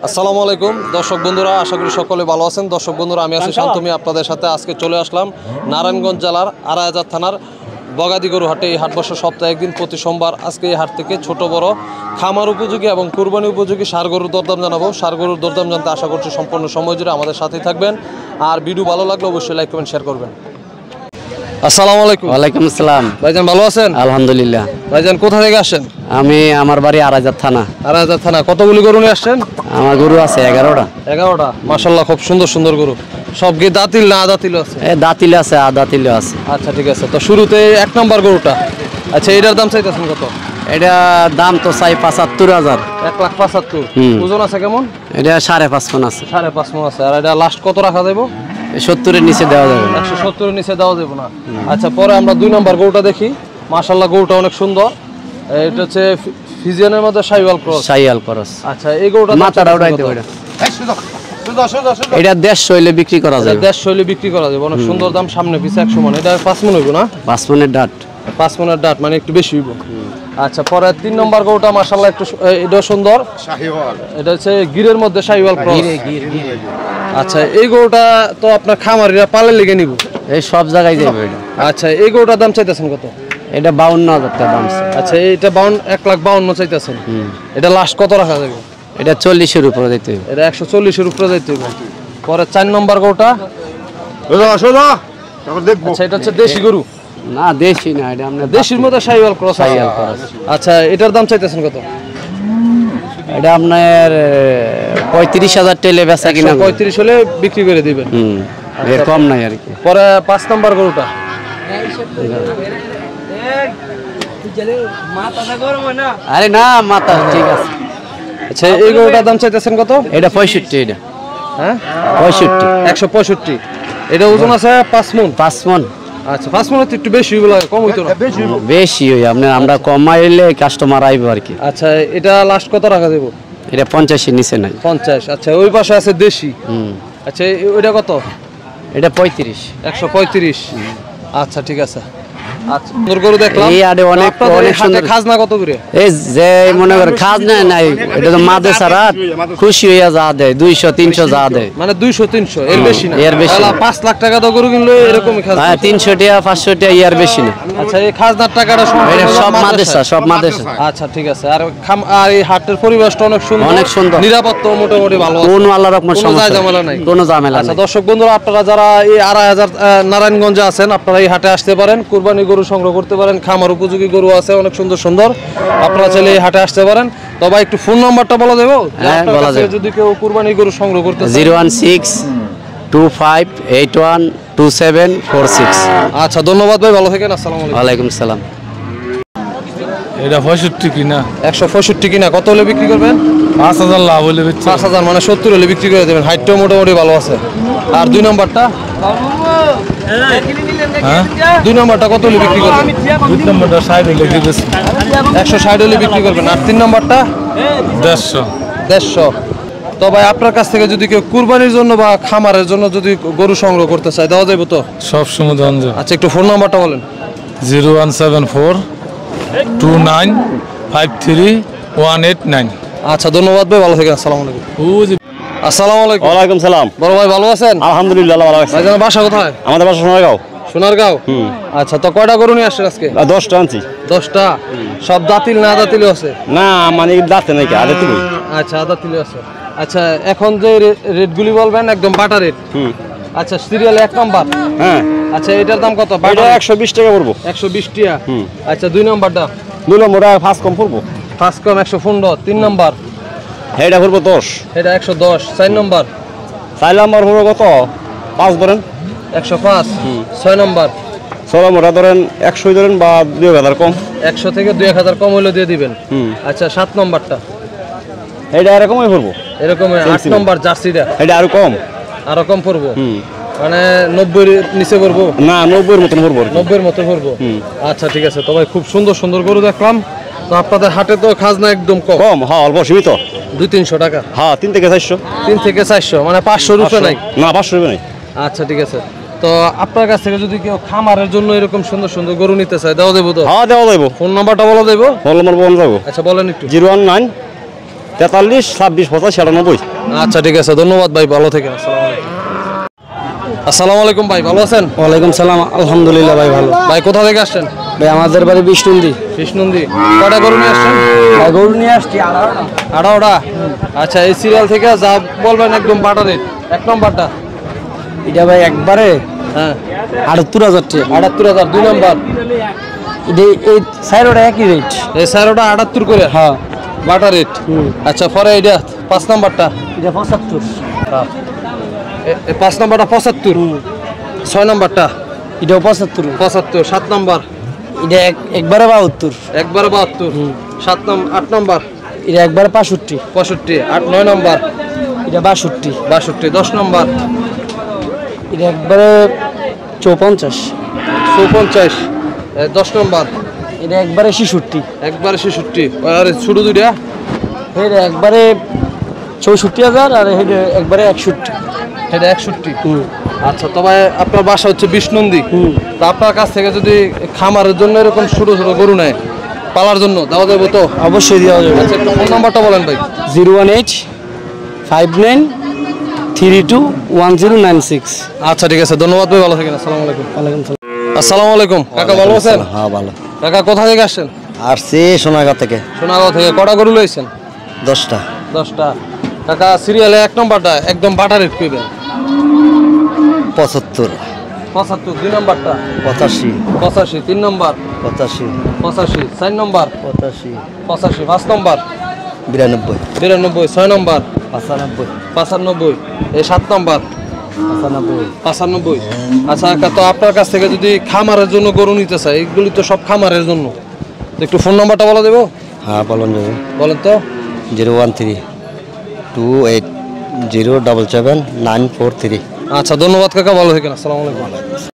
আসসালামু আলাইকুম দর্শক বন্ধুরা, আশা করি সকলে ভালো আছেন। দর্শক বন্ধুরা, আমি আছি শান্তমি, আপনাদের সাথে আজকে চলে আসলাম নারায়ণগঞ্জ জেলার আড়াইহাজার থানার বগাদি গরু হাটে। এই হাট বসে সপ্তাহে একদিন, প্রতি সোমবার। আজকে এই হাট থেকে ছোট বড় খামার উপযোগী এবং কুরবানি উপযোগী ষাঁড় গরুর দরদাম জানাবো। ষাঁড় গরুর দরদাম জানতে আশা করছি সম্পূর্ণ সময় জুড়ে আমাদের সাথেই থাকবেন। আর ভিডিও ভালো লাগলে অবশ্যই লাইক কমেন্ট শেয়ার করবেন। আসসালামু আলাইকুম। ওয়ালাইকুম আসসালাম। ভাইজান ভালো আছেন? আলহামদুলিল্লাহ। ভাইজান কোথা থেকে আসছেন? আমি আমার বাড়ি আড়াইহাজার থানা। আড়াইহাজার থানা। কতগুলি গরু নিয়ে আসছেন? আমার গরু আছে 11টা। 11টা, মাশাআল্লাহ, খুব সুন্দর সুন্দর গরু। সব কি দাঁতিল না আদাতিল আছে? দাঁতিল আছে, আদাতিল আছে। আচ্ছা ঠিক আছে। তো শুরুতে এক নম্বর গরুটা, আচ্ছা এটার দাম চাইতেছেন কত? এটা দাম তো চাই 75,000। 1,75,000। ওজন আছে কেমন? এটা 5.5 মণ আছে। 5.5 মণ আছে। আর এটা লাস্ট কত রাখা যাবে? 70-এর নিচে দেওয়া যাবে। 170-এর নিচে দেওয়া যাবে না। আচ্ছা, পরে আমরা 2 নম্বর গরুটা দেখি। মাশাআল্লাহ, গরুটা অনেক সুন্দর। এটা হচ্ছে ফিজিয়ানের মধ্যে শাইওয়াল ক্রস। শাইওয়াল ক্রস। আচ্ছা, এই গরুটা মাথাটা উঠাইতে পারে। এটা 150 হইলে বিক্রি করা যাবে। 150 হইলে বিক্রি করা যাবে। অনেক সুন্দর দাম, সামনে পিছে 100 মণ। এটা 5 মণ হইব না? 5 মণের ডাট। 5 মণের ডাট মানে একটু বেশি হইব। আচ্ছা, পরে 3 নম্বর গরুটা মাশাআল্লাহ একটু এটা সুন্দর শাহিওয়াল। এটা হচ্ছে গিরের মধ্যে শাহিওয়াল ক্রস। আচ্ছা, এই গরুটা তো আপনার খামারিরা পালে লেগে নিব, এই সব জায়গায় যাবে এটা। আচ্ছা, এই গরুটার দাম চাইতেছেন কত? এটা 52,000 টাকা দাম। আচ্ছা, এইটা 1,52,000 চাইতেছেন। এটা লাস্ট কত রাখা যাবে? এটা 40-এর উপরে দিতে হবে। এটা 140-এর উপরে যাইতে হবে। পরে 4 নম্বর গরুটা, আচ্ছা এটা হচ্ছে দেশি গরু না? দেশি না, এটা আমরা দেশির মধ্যে শাহিওয়াল ক্রস। আচ্ছা, এটার দাম চাইতেছেন কত? এটা আপনার 35,000 টেলে বেচা কিনা। 35 হলে বিক্রি করে দিবেন। এর কম নাই আর কি। পরে 5 নম্বর গরুটা, আরে না, মাথা ঠিক আছে। আচ্ছা, এই গরুটার দাম চাইতেছেন কত? এটা 65। এটা হ্যাঁ 65। 165। এটা ওজন আছে 5 মণ। 5 মণ। আচ্ছা, 5 মণ একটু বেশি হইব, কম হইতো না? বেশি হই আপনার, আমরা কমাইলে কাস্টমার আইব আর কি। আচ্ছা, এটা লাস্ট কত রাখা দেব? এটা 50-এর নিচে নাই। 50। আচ্ছা, ওই পাশে আছে দেশি। আচ্ছা, ওইটা কত? এটা 35। 135। আচ্ছা ঠিক আছে। আচ্ছা, সুন্দর গরু দেখলাম। এই আড়ে অনেক সুন্দর। খাজনা কত করে? এই যে মনে করে খাজনা নাই, এটা তো মাদে সারা খুশি হইয়া যা দেয়, 200-300 যা দেয়। মানে 200-300, এর বেশি না? এর বেশি না। 5 লাখ টাকা তো গরু কিনলো, এরকমই খাজনা। হ্যাঁ, 300 টাকা 500 টাকা, এর বেশি না। আচ্ছা, এই খাজনার টাকাটা সব মাদ্রাসা, সব মাদ্রাসা। আচ্ছা ঠিক আছে। আর এই হাটের পরিবেশটা অনেক সুন্দর, অনেক সুন্দর। নিরাপত্তা মোটামুটি ভালো আছে, কোনো আল্লাহর রহমত সমস্যা ঝামেলা নাই, কোনো ঝামেলা নাই। আচ্ছা, দর্শক বন্ধুরা, আপনারা যারা এই আড়াইহাজার নারায়ণগঞ্জে আছেন, আপনারা এই হাটে আসতে পারেন, কুরবানি গরু সংগ্রহ করতে পারেন। খামার উপযোগী গরু আছে অনেক সুন্দর সুন্দর, আপনারা চাইলে এই হাটে আসতে পারেন। তবে একটু ফোন নাম্বারটা বলে দেবো, যদি কেউ কুরবানি গরু সংগ্রহ করতে চায়। 01625812746। আচ্ছা, ধন্যবাদ ভাই, ভালো থাকেন। আসসালামু আলাইকুম। ওয়ালাইকুম সালাম। এটা 65 কিনা। 165 কিনা। কত হলে বিক্রি করবেন? 5,000 লাভ হলে 5,000 মানে 70 হলে বিক্রি করে দেবেন। হাইটটাও মোটামুটি ভালো আছে। আর 2 নম্বরটা, হ্যাঁ 2 নম্বরটা কত হলে বিক্রি করবেন? 2 নম্বরটা 60 হলে দিতেছি। 160 হলে বিক্রি করবেন। আর 3 নম্বরটা 150। তো ভাই, আপনার কাছ থেকে যদি কেউ কুরবানির জন্য বা খামারের জন্য যদি গরু সংগ্রহ করতে চায়, দেওয়া যাবে তো? সব সময় দঞ্জ। আচ্ছা, একটু ফোন নাম্বারটা বলেন। 01742953189। আচ্ছা, ধন্যবাদ ভাই, ভালো থাকেন। আসসালামু আলাইকুম। আসসালামু আলাইকুম। ওয়ালাইকুম সালাম। বড় ভাই ভালো আছেন? আলহামদুলিল্লাহ ভালো আছি। ভাইজান বাসা কোথায়? আমাদের বাসা সোনারগাঁও। সোনারগাঁও। আচ্ছা, তো কয়টা গরু নিয়ে আসছেন আজকে? 10টা আনছি। 10টা। সব দাঁতিল না আদাতিলও আছে? না, মানে দাঁতে নাকি আদে তুমি। আচ্ছা, আদাতিলও আছে। আচ্ছা, এখন যে রেটগুলি বলবেন একদম বাটা রেট। আচ্ছা, সিরিয়াল 1 নাম্বার। হ্যাঁ। আচ্ছা, এটার দাম কত? এটা 120 টাকা পড়বো। 120 টাকা। আচ্ছা, 2 নাম্বারটা? 2 নম্বরটা 5 কম পড়বো। 5 কম 115। 3 নাম্বার? এটা পড়বো 10। এটা 110। 4 নাম্বার? 4 নম্বর পড়বো কত? 5 ধরেন। 105। 6 নাম্বার? 6 নম্বরটা ধরেন 100 ধরেন বা 2000 কম। 100 থেকে 2000 কম হলে দিয়ে দিবেন। আচ্ছা, 7 নাম্বারটা? এটা এরকমই পড়বো। এরকম। 8 নাম্বার জার্সিটা? এটা আরো কম। আরো কম পড়বো? মানে 90 এর নিচে পড়বো? না, 90 এর মতন পড়বো। 90 এর মতো পড়বো। আচ্ছা ঠিক আছে। তো ভাই, খুব সুন্দর সুন্দর গরু দেখলাম। তো আপনাদের হাটে তো খাজনা একদম কম? কম, হ্যাঁ, অল্প সীমিত। 200-300 টাকা? হ্যাঁ, 3 থেকে 400। 3 থেকে 400 মানে 500 রুপে নাই? না, 500 রুপে নাই। আচ্ছা ঠিক আছে। তো আপনার কাছ থেকে যদি কেউ খামারের জন্য এরকম সুন্দর সুন্দর গরু নিতে চায়, দেওয়া দেবো তো? হ্যাঁ, দেওয়া যাবো। ফোন নাম্বারটা বলা দেবো? ফোন নাম্বার বলা যাবো। আচ্ছা, বলেন একটু। 019 43 26 85 97। আচ্ছা ঠিক আছে, ধন্যবাদ ভাই, ভালো থেকেন। আসসালামু আলাইকুম ভাই, ভালো আছেন? ওয়ালাইকুম সালাম, আলহামদুলিল্লাহ ভাই ভালো। ভাই কোথা থেকে আসছেন? ভাই আমাদের বাড়ি বিষ্ণুন্দি। কৃষ্ণন্দি। কটা গরু নিয়ে আসছেন? ভাই গরু নিয়ে আসছি 18টা। আচ্ছা, এই সিরিয়াল থেকে যা বলবেন একদম বাটা রেট। এক নম্বরটা এটা ভাই একবারে হ্যাঁ 78,000 টাকা। 78,000। 2 নম্বর এটা এই সাইডটা একই রেট। এই স্যারোটা 78 করে হ্যাঁ বাটা রেট। আচ্ছা, পরে এটা 5 নম্বরটা। এটা 75। 5 নম্বরটা 75। 6 নম্বরটা এটাও 75। 75। 7 নম্বর এটা একবারে 72। একবারে 72। 8 নম্বর এটা একবারে 65। 65। 9 নম্বর এটা 62। 62। 10 নম্বর এটা একবারে 54। 54। 10 নম্বর এটা একবারে 66। একবারে 66। আর ছোট দুইটা এটা একবারে 64,000 আর এটা একবারে 61। এটা 61। আচ্ছা, তবে আপনার বাসা হচ্ছে বিষ্ণুন্দি। তো আপনার কাছ থেকে যদি খামারের জন্য এরকম ছোট ছোট গরু নেয় পালার জন্য, দেওয়া যাবে তো? অবশ্যই দেওয়া যাবে। আচ্ছা, একটু ফোন নাম্বারটা বলেন ভাই। 018 59 32 1096। আচ্ছা ঠিক আছে, ধন্যবাদ ভাই, ভালো থাকেন। আসসালামু আলাইকুম। ওয়ালাইকুম সালাম। আসসালামু আলাইকুম কাকা, ভালো আছেন? হ্যাঁ ভালো। কাকা কোথা থেকে আসছেন? আসছি সোনাগাঁ থেকে। সোনাগাঁও থেকে। কটা গরু লইছেন? 10টা। 10টা। কাকা সিরিয়ালে 1 নম্বরটা একদম বাটা রেট কইবেন। 75 75। 2 নম্বরটা 85 85। 3 নম্বর 85 85। 4 নম্বর 85 85। 5 নম্বর 92 92। 6 নম্বর 95 95। এই 7 নম্বর 95 95। আচ্ছা কাকা, তো আপনার কাছ থেকে যদি খামারের জন্য গরু নিতে চাই, এগুলি তো সব খামারের জন্য, তো একটু ফোন নাম্বারটা বলে দেবো? হ্যাঁ বলুন যাবে। বলেন তো। 013 28 077 943। আচ্ছা, ধন্যবাদ কাকা, ভালো থাকেন। আসসালামু আলাইকুম।